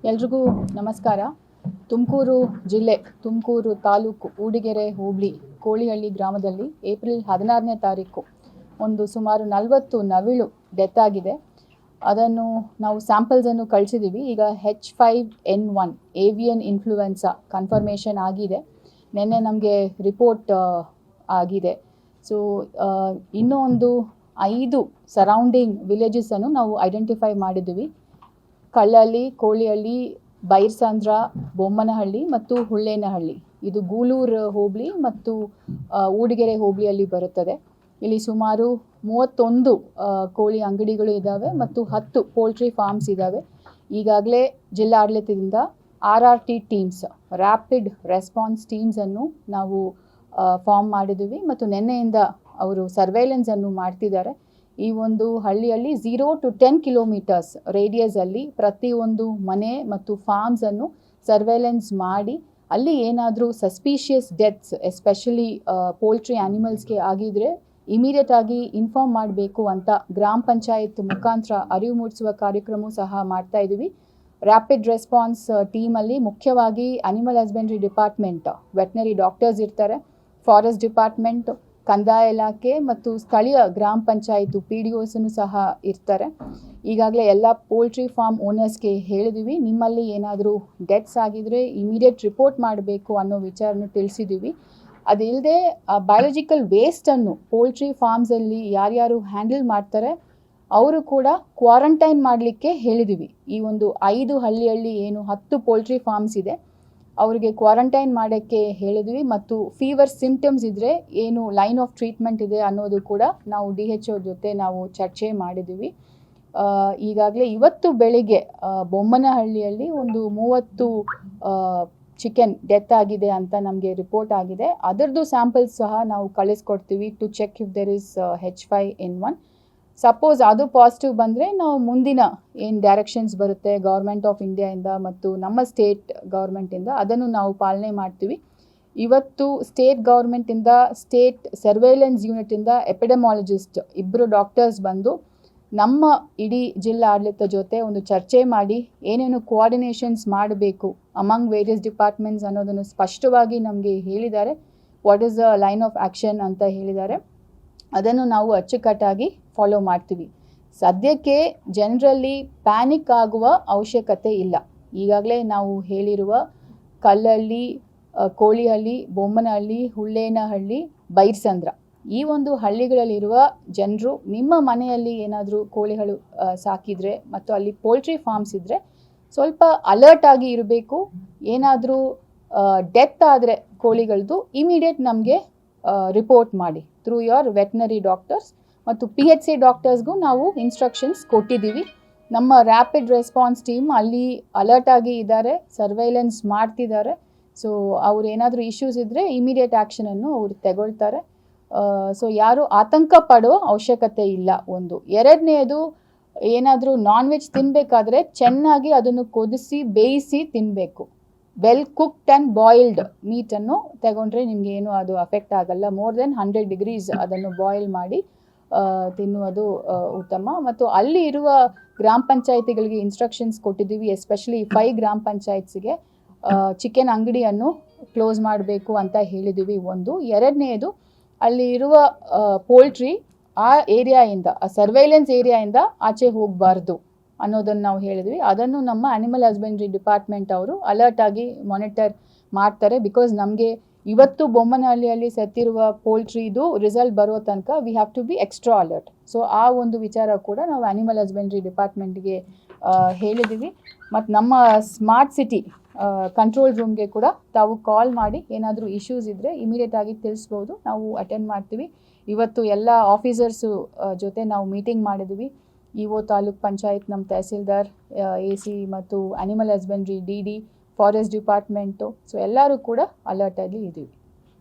ಎಲ್ರಿಗೂ ನಮಸ್ಕಾರ. ತುಮಕೂರು ಜಿಲ್ಲೆ, ತುಮಕೂರು ತಾಲೂಕು, ಊಡಿಗೆರೆ ಹೋಬಳಿ, ಕೋಳಿಹಳ್ಳಿ ಗ್ರಾಮದಲ್ಲಿ ಏಪ್ರಿಲ್ 16ನೇ ತಾರೀಕು ಒಂದು ಸುಮಾರು 40 ನವಿಲು ಡೆತ್ ಆಗಿದೆ. ಅದನ್ನು ನಾವು ಸ್ಯಾಂಪಲ್ಸನ್ನು ಕಳಿಸಿದ್ದೀವಿ. ಈಗ H5N1 ಏವಿಯನ್ ಇನ್ಫ್ಲೂಯೆನ್ಸಾ ಕನ್ಫರ್ಮೇಷನ್ ಆಗಿದೆ. ನಿನ್ನೆ ನಮಗೆ ರಿಪೋರ್ಟ್ ಆಗಿದೆ. ಸೊ ಇನ್ನೂ ಒಂದು 5 ಸರೌಂಡಿಂಗ್ ವಿಲೇಜಸನ್ನು ನಾವು ಐಡೆಂಟಿಫೈ ಮಾಡಿದ್ದೀವಿ. ಕಳ್ಳಹಳ್ಳಿ, ಕೋಳಿಹಳ್ಳಿ, ಬೈರ್ಸಂದ್ರ, ಬೊಮ್ಮನಹಳ್ಳಿ ಮತ್ತು ಹುಳ್ಳೇನಹಳ್ಳಿ. ಇದು ಗೂಳೂರು ಹೋಬಳಿ ಮತ್ತು ಊಡಿಗೆರೆ ಹೋಬಳಿಯಲ್ಲಿ ಬರುತ್ತದೆ. ಇಲ್ಲಿ ಸುಮಾರು 31 ಕೋಳಿ ಅಂಗಡಿಗಳು ಇದ್ದಾವೆ ಮತ್ತು 10 ಪೋಲ್ಟ್ರಿ ಫಾರ್ಮ್ಸ್ ಇದ್ದಾವೆ. ಈಗಾಗಲೇ ಜಿಲ್ಲಾಡಳಿತದಿಂದ RRT ಟೀಮ್ಸ್, ರ್ಯಾಪಿಡ್ ರೆಸ್ಪಾನ್ಸ್ ಟೀಮ್ಸನ್ನು ನಾವು ಫಾರ್ಮ್ ಮಾಡಿದ್ದೀವಿ ಮತ್ತು ನಿನ್ನೆಯಿಂದ ಅವರು ಸರ್ವೇಲೆನ್ಸನ್ನು ಮಾಡ್ತಿದ್ದಾರೆ. ಈ ಒಂದು ಹಳ್ಳಿಯಲ್ಲಿ 0 to 10 ಕಿಲೋಮೀಟರ್ಸ್ ರೇಡಿಯಸಲ್ಲಿ ಪ್ರತಿಯೊಂದು ಮನೆ ಮತ್ತು ಫಾರ್ಮ್ಸನ್ನು ಸರ್ವೇಲೆನ್ಸ್ ಮಾಡಿ ಅಲ್ಲಿ ಏನಾದರೂ ಸಸ್ಪಿಷಿಯಸ್ ಡೆತ್ಸ್ ಎಸ್ಪೆಷಲಿ ಪೋಲ್ಟ್ರಿ ಆ್ಯನಿಮಲ್ಸ್ಗೆ ಆಗಿದ್ರೆ ಇಮಿಡಿಯೇಟ್ ಆಗಿ ಇನ್ಫಾರ್ಮ್ ಮಾಡಬೇಕು ಅಂತ ಗ್ರಾಮ ಪಂಚಾಯತ್ ಮುಖಾಂತರ ಅರಿವು ಮೂಡಿಸುವ ಕಾರ್ಯಕ್ರಮ ಸಹ ಮಾಡ್ತಾ ಇದ್ದೀವಿ. ರ್ಯಾಪಿಡ್ ರೆಸ್ಪಾನ್ಸ್ ಟೀಮಲ್ಲಿ ಮುಖ್ಯವಾಗಿ animal husbandry department, veterinary doctors ಇರ್ತಾರೆ, ಫಾರೆಸ್ಟ್ ಡಿಪಾರ್ಟ್ಮೆಂಟ್, ಕಂದಾಯ ಇಲಾಖೆ ಮತ್ತು ಸ್ಥಳೀಯ ಗ್ರಾಮ ಪಂಚಾಯತ್ PDOಸನ್ನು ಸಹ ಇರ್ತಾರೆ. ಈಗಾಗಲೇ ಎಲ್ಲ ಪೋಲ್ಟ್ರಿ ಫಾರ್ಮ್ ಓನರ್ಸ್ಗೆ ಹೇಳಿದ್ದೀವಿ, ನಿಮ್ಮಲ್ಲಿ ಏನಾದರೂ ಡೆತ್ಸ್ ಆಗಿದ್ರೆ ಇಮಿಡಿಯೇಟ್ ರಿಪೋರ್ಟ್ ಮಾಡಬೇಕು ಅನ್ನೋ ವಿಚಾರನ ತಿಳಿಸಿದ್ದೀವಿ. ಅದಿಲ್ಲದೆ ಬಯೋಲಾಜಿಕಲ್ ವೇಸ್ಟನ್ನು ಪೋಲ್ಟ್ರಿ ಫಾರ್ಮ್ಸಲ್ಲಿ ಯಾರ್ಯಾರು ಹ್ಯಾಂಡಲ್ ಮಾಡ್ತಾರೆ ಅವರು ಕೂಡ ಕ್ವಾರಂಟೈನ್ ಮಾಡಲಿಕ್ಕೆ ಹೇಳಿದ್ದೀವಿ. ಈ ಒಂದು 5 ಹಳ್ಳಿಯಲ್ಲಿ ಏನು 10 ಪೋಲ್ಟ್ರಿ ಫಾರ್ಮ್ಸ್ ಇದೆ ಅವರಿಗೆ ಕ್ವಾರಂಟೈನ್ ಮಾಡೋಕ್ಕೆ ಹೇಳಿದ್ವಿ. ಮತ್ತು ಫೀವರ್ ಸಿಂಪ್ಟಮ್ಸ್ ಇದ್ದರೆ ಏನು ಲೈನ್ ಆಫ್ ಟ್ರೀಟ್ಮೆಂಟ್ ಇದೆ ಅನ್ನೋದು ಕೂಡ ನಾವು DHO ಜೊತೆ ನಾವು ಚರ್ಚೆ ಮಾಡಿದ್ದೀವಿ. ಈಗಾಗಲೇ ಇವತ್ತು ಬೆಳಿಗ್ಗೆ ಬೊಮ್ಮನಹಳ್ಳಿಯಲ್ಲಿ ಒಂದು 30 ಚಿಕನ್ ಡೆತ್ ಆಗಿದೆ ಅಂತ ನಮಗೆ ರಿಪೋರ್ಟ್ ಆಗಿದೆ. ಅದರದ್ದು ಸ್ಯಾಂಪಲ್ಸ್ ಸಹ ನಾವು ಕಳಿಸ್ಕೊಡ್ತೀವಿ to check if there is H5N1. Suppose ಅದು ಪಾಸಿಟಿವ್ ಬಂದರೆ ನಾವು ಮುಂದಿನ ಏನು ಡೈರೆಕ್ಷನ್ಸ್ ಬರುತ್ತೆ ಗೌರ್ಮೆಂಟ್ ಆಫ್ ಇಂಡಿಯಾಯಿಂದ ಮತ್ತು ನಮ್ಮ ಸ್ಟೇಟ್ ಗೌರ್ಮೆಂಟಿಂದ ಅದನ್ನು ನಾವು ಪಾಲನೆ ಮಾಡ್ತೀವಿ. ಇವತ್ತು ಸ್ಟೇಟ್ ಗೌರ್ಮೆಂಟಿಂದ, ಸ್ಟೇಟ್ ಸರ್ವೇಲೆನ್ಸ್ ಯೂನಿಟಿಂದ ಎಪಿಡೆಮಾಲಜಿಸ್ಟ್ 2 ಡಾಕ್ಟರ್ಸ್ ಬಂದು ನಮ್ಮ ಇಡೀ ಜಿಲ್ಲಾ ಆಡಳಿತ ಜೊತೆ ಒಂದು ಚರ್ಚೆ ಮಾಡಿ ಏನೇನು ಕೋಆರ್ಡಿನೇಷನ್ಸ್ ಮಾಡಬೇಕು ಅಮಂಗ್ ವೇರಿಯಸ್ ಡಿಪಾರ್ಟ್ಮೆಂಟ್ಸ್ ಅನ್ನೋದನ್ನು ಸ್ಪಷ್ಟವಾಗಿ ನಮಗೆ ಹೇಳಿದ್ದಾರೆ. What is the line of action ಅಂತ ಹೇಳಿದ್ದಾರೆ. ಅದನ್ನು ನಾವು ಅಚ್ಚುಕಟ್ಟಾಗಿ ಫಾಲೋ ಮಾಡ್ತೀವಿ. ಸದ್ಯಕ್ಕೆ ಜನರಲ್ಲಿ ಪ್ಯಾನಿಕ್ ಆಗುವ ಅವಶ್ಯಕತೆ ಇಲ್ಲ. ಈಗಾಗಲೇ ನಾವು ಹೇಳಿರುವ ಕಲ್ಲಹಳ್ಳಿ, ಕೋಳಿಹಳ್ಳಿ, ಬೊಮ್ಮನಹಳ್ಳಿ, ಹುಳ್ಳೇನಹಳ್ಳಿ, ಬೈರ್ಸಂದ್ರ ಈ ಒಂದು ಹಳ್ಳಿಗಳಲ್ಲಿರುವ ಜನರು ನಿಮ್ಮ ಮನೆಯಲ್ಲಿ ಏನಾದರೂ ಕೋಳಿಗಳು ಸಾಕಿದರೆ ಮತ್ತು ಅಲ್ಲಿ ಪೋಲ್ಟ್ರಿ ಫಾರ್ಮ್ಸ್ ಇದ್ದರೆ ಸ್ವಲ್ಪ ಅಲರ್ಟ್ ಆಗಿ ಇರಬೇಕು. ಏನಾದರೂ ಡೆತ್ ಆದರೆ ಕೋಳಿಗಳದ್ದು ಇಮಿಡಿಯೇಟ್ ನಮಗೆ ರಿಪೋರ್ಟ್ ಮಾಡಿ ಥ್ರೂ ಯೋರ್ ವೆಟನರಿ ಡಾಕ್ಟರ್ಸ್ ಮತ್ತು PHC ಡಾಕ್ಟರ್ಸ್ಗೂ ನಾವು ಇನ್ಸ್ಟ್ರಕ್ಷನ್ಸ್ ಕೊಟ್ಟಿದ್ದೀವಿ. ನಮ್ಮ ರ್ಯಾಪಿಡ್ ರೆಸ್ಪಾನ್ಸ್ ಟೀಮ್ ಅಲ್ಲಿ ಅಲರ್ಟ್ ಆಗಿ ಇದ್ದಾರೆ, ಸರ್ವೈಲೆನ್ಸ್ ಮಾಡ್ತಿದ್ದಾರೆ. ಸೊ ಅವ್ರು ಏನಾದರೂ ಇಶ್ಯೂಸ್ ಇದ್ದರೆ ಇಮಿಡಿಯೇಟ್ ಆ್ಯಕ್ಷನನ್ನು ಅವ್ರು ತಗೊಳ್ತಾರೆ. ಸೊ ಯಾರು ಆತಂಕ ಪಡೋ ಅವಶ್ಯಕತೆ ಇಲ್ಲ. ಒಂದು ಎರಡನೇದು, ಏನಾದರೂ ನಾನ್ ವೆಜ್ ತಿನ್ನಬೇಕಾದ್ರೆ ಚೆನ್ನಾಗಿ ಅದನ್ನು ಕುದಿಸಿ ಬೇಯಿಸಿ ತಿನ್ನಬೇಕು. ವೆಲ್ ಕುಕ್ಡ್ ಆ್ಯಂಡ್ ಬಾಯ್ಲ್ಡ್ ಮೀಟನ್ನು ತಗೊಂಡ್ರೆ ನಿಮಗೆ ಏನು ಅದು ಅಫೆಕ್ಟ್ ಆಗಲ್ಲ. ಮೋರ್ ದೆನ್ 100 ಡಿಗ್ರೀಸ್ ಅದನ್ನು ಬಾಯ್ಲ್ ಮಾಡಿ ತಿನ್ನುವುದು ಉತ್ತಮ. ಮತ್ತು ಅಲ್ಲಿ ಇರುವ ಗ್ರಾಮ ಪಂಚಾಯತಿಗಳಿಗೆ ಇನ್ಸ್ಟ್ರಕ್ಷನ್ಸ್ ಕೊಟ್ಟಿದ್ದೀವಿ. ಎಸ್ಪೆಷಲಿ 5 ಗ್ರಾಮ ಪಂಚಾಯತ್ಸಿಗೆ ಚಿಕನ್ ಅಂಗಡಿಯನ್ನು ಕ್ಲೋಸ್ ಮಾಡಬೇಕು ಅಂತ ಹೇಳಿದ್ದೀವಿ. ಒಂದು ಎರಡನೇದು, ಅಲ್ಲಿ ಇರುವ ಪೋಲ್ಟ್ರಿ ಆ ಏರಿಯಾಯಿಂದ, ಆ ಸರ್ವೈಲೆನ್ಸ್ ಏರಿಯಾಯಿಂದ ಆಚೆ ಹೋಗಬಾರ್ದು ಅನ್ನೋದನ್ನು ನಾವು ಹೇಳಿದ್ವಿ. ಅದನ್ನು ನಮ್ಮ ಅನಿಮಲ್ ಹಸ್ಬೆಂಡ್ರಿ ಡಿಪಾರ್ಟ್ಮೆಂಟ್ ಅವರು ಅಲರ್ಟ್ ಆಗಿ ಮಾನಿಟರ್ ಮಾಡ್ತಾರೆ. ಬಿಕಾಸ್ ನಮಗೆ ಇವತ್ತು ಬೊಮ್ಮನಹಳ್ಳಿಯಲ್ಲಿ ಸತ್ತಿರುವ ಪೋಲ್ಟ್ರಿದು ರಿಸಲ್ಟ್ ಬರೋ ತನಕ we have to be extra alert. So ಆ ಒಂದು ವಿಚಾರ ಕೂಡ ನಾವು ಅನಿಮಲ್ ಹಸ್ಬೆಂಡ್ರಿ ಡಿಪಾರ್ಟ್ಮೆಂಟ್ಗೆ ಹೇಳಿದ್ದೀವಿ. ಮತ್ತು ನಮ್ಮ ಸ್ಮಾರ್ಟ್ ಸಿಟಿ ಕಂಟ್ರೋಲ್ ರೂಮ್ಗೆ ಕೂಡ ತಾವು ಕಾಲ್ ಮಾಡಿ ಏನಾದರೂ ಇಶ್ಯೂಸ್ ಇದ್ದರೆ ಇಮಿಡಿಯೇಟ್ ಆಗಿ ತಿಳಿಸ್ಬೋದು, ನಾವು ಅಟೆಂಡ್ ಮಾಡ್ತೀವಿ. ಇವತ್ತು ಎಲ್ಲ ಆಫೀಸರ್ಸು ಜೊತೆ ನಾವು ಮೀಟಿಂಗ್ ಮಾಡಿದ್ದೀವಿ. EO ತಾಲೂಕ್ ಪಂಚಾಯತ್, ನಮ್ಮ ತಹಸೀಲ್ದಾರ್, AC ಮತ್ತು animal husbandry DD, forest department. So ಎಲ್ಲರೂ ಕೂಡ ಅಲರ್ಟಾಗಿ ಇದ್ದೀವಿ.